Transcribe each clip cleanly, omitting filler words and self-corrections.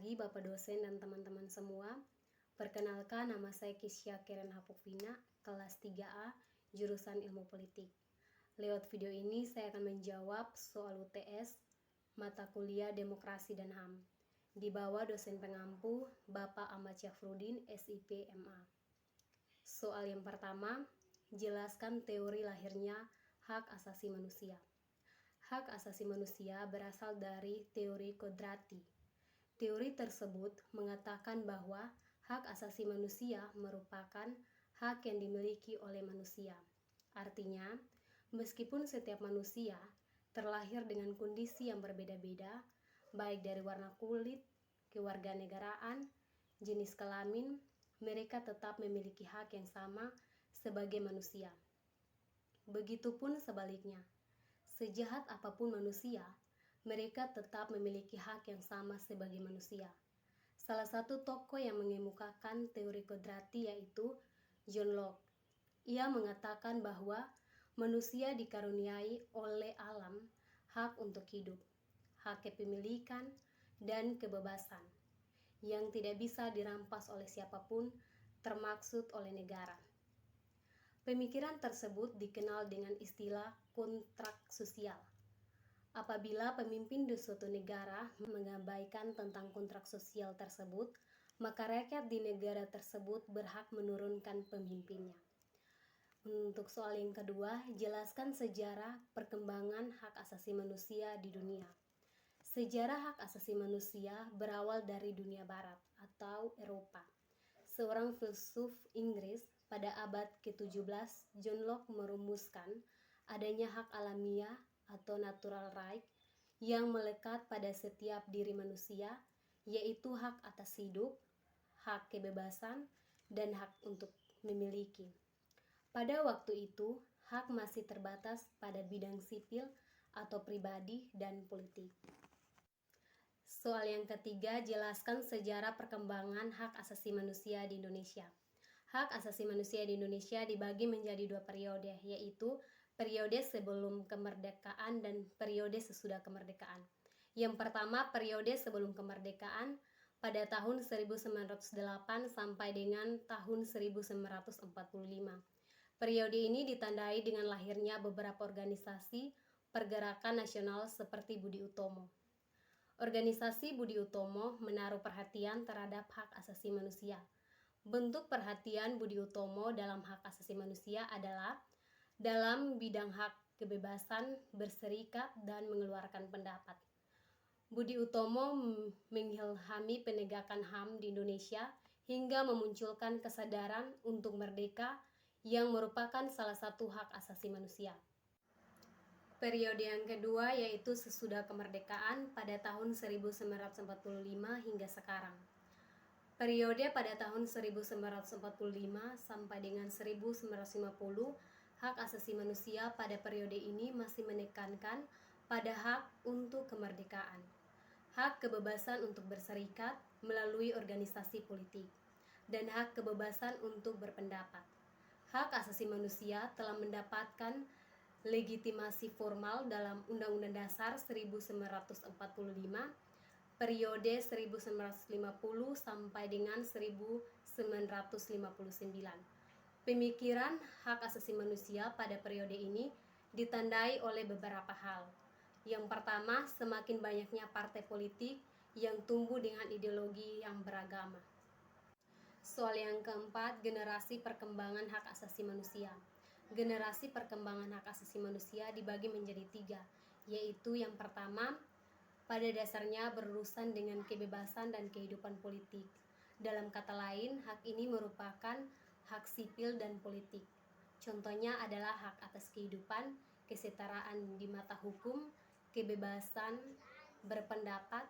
pagi Bapak dosen dan teman-teman semua. Perkenalkan, nama saya Kisya Keren Hapukvina, kelas 3A, jurusan Ilmu Politik. Lewat video ini saya akan menjawab soal UTS, mata kuliah Demokrasi dan HAM, di bawah dosen pengampu Bapak Ahmad Syafruddin, SIP MA. Soal yang pertama, jelaskan teori lahirnya hak asasi manusia. Hak asasi manusia berasal dari teori kodrati. Teori tersebut mengatakan bahwa hak asasi manusia merupakan hak yang dimiliki oleh manusia. Artinya, meskipun setiap manusia terlahir dengan kondisi yang berbeda-beda, baik dari warna kulit, kewarganegaraan, jenis kelamin, mereka tetap memiliki hak yang sama sebagai manusia. Begitupun sebaliknya, sejahat apapun manusia, mereka tetap memiliki hak yang sama sebagai manusia. Salah satu tokoh yang mengemukakan teori kodrati yaitu John Locke. Ia mengatakan bahwa manusia dikaruniai oleh alam hak untuk hidup, hak kepemilikan, dan kebebasan yang tidak bisa dirampas oleh siapapun, termaksud oleh negara. Pemikiran tersebut dikenal dengan istilah kontrak sosial. Apabila pemimpin di suatu negara mengabaikan tentang kontrak sosial tersebut, maka rakyat di negara tersebut berhak menurunkan pemimpinnya. Untuk soal yang kedua, jelaskan sejarah perkembangan hak asasi manusia di dunia. Sejarah hak asasi manusia berawal dari dunia barat atau Eropa. Seorang filsuf Inggris pada abad ke-17, John Locke merumuskan adanya hak alamiah atau natural right yang melekat pada setiap diri manusia, yaitu hak atas hidup, hak kebebasan, dan hak untuk memiliki. Pada waktu itu, hak masih terbatas pada bidang sipil atau pribadi dan politik. Soal yang ketiga, jelaskan sejarah perkembangan hak asasi manusia di Indonesia. Hak asasi manusia di Indonesia dibagi menjadi dua periode, yaitu periode sebelum kemerdekaan dan periode sesudah kemerdekaan. Yang pertama, periode sebelum kemerdekaan pada tahun 1908 sampai dengan tahun 1945. Periode ini ditandai dengan lahirnya beberapa organisasi pergerakan nasional seperti Budi Utomo. Organisasi Budi Utomo menaruh perhatian terhadap hak asasi manusia. Bentuk perhatian Budi Utomo dalam hak asasi manusia adalah dalam bidang hak kebebasan berserikat dan mengeluarkan pendapat. Budi Utomo mengilhami penegakan HAM di Indonesia hingga memunculkan kesadaran untuk merdeka yang merupakan salah satu hak asasi manusia. Periode yang kedua yaitu sesudah kemerdekaan pada tahun 1945 hingga sekarang. Periode pada tahun 1945 sampai dengan 1950, hak asasi manusia pada periode ini masih menekankan pada hak untuk kemerdekaan, hak kebebasan untuk berserikat melalui organisasi politik, dan hak kebebasan untuk berpendapat. Hak asasi manusia telah mendapatkan legitimasi formal dalam Undang-Undang Dasar 1945, periode 1950 sampai dengan 1959. Pemikiran hak asasi manusia pada periode ini ditandai oleh beberapa hal. Yang pertama, semakin banyaknya partai politik yang tumbuh dengan ideologi yang beragama. Soal yang keempat, generasi perkembangan hak asasi manusia. Generasi perkembangan hak asasi manusia dibagi menjadi 3, yaitu yang pertama, pada dasarnya berurusan dengan kebebasan dan kehidupan politik. Dalam kata lain, hak ini merupakan hak sipil dan politik. Contohnya adalah hak atas kehidupan, kesetaraan di mata hukum, kebebasan berpendapat,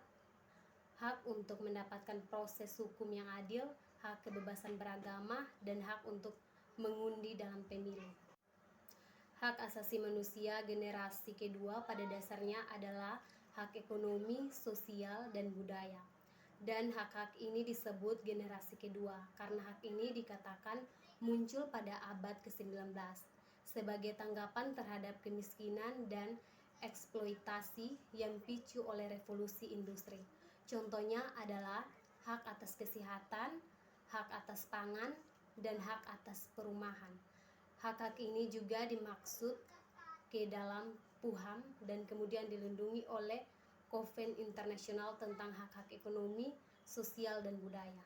hak untuk mendapatkan proses hukum yang adil, hak kebebasan beragama, dan hak untuk mengundi dalam pemilu. Hak asasi manusia generasi kedua pada dasarnya adalah hak ekonomi, sosial, dan budaya. Dan hak-hak ini disebut generasi kedua karena hak ini dikatakan muncul pada abad ke-19 sebagai tanggapan terhadap kemiskinan dan eksploitasi yang dipicu oleh revolusi industri. Contohnya adalah hak atas kesehatan, hak atas pangan, dan hak atas perumahan. Hak-hak ini juga dimaksud ke dalam PUHAM dan kemudian dilindungi oleh Konven Internasional tentang Hak-Hak Ekonomi, Sosial, dan Budaya.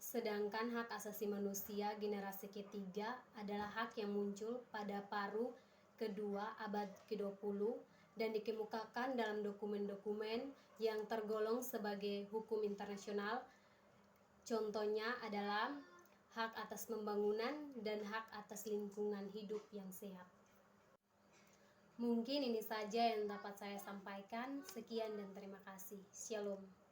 Sedangkan hak asasi manusia generasi ketiga adalah hak yang muncul pada paruh kedua abad ke-20 dan dikemukakan dalam dokumen-dokumen yang tergolong sebagai hukum internasional. Contohnya adalah hak atas pembangunan dan hak atas lingkungan hidup yang sehat. Mungkin ini saja yang dapat saya sampaikan. Sekian dan terima kasih. Shalom.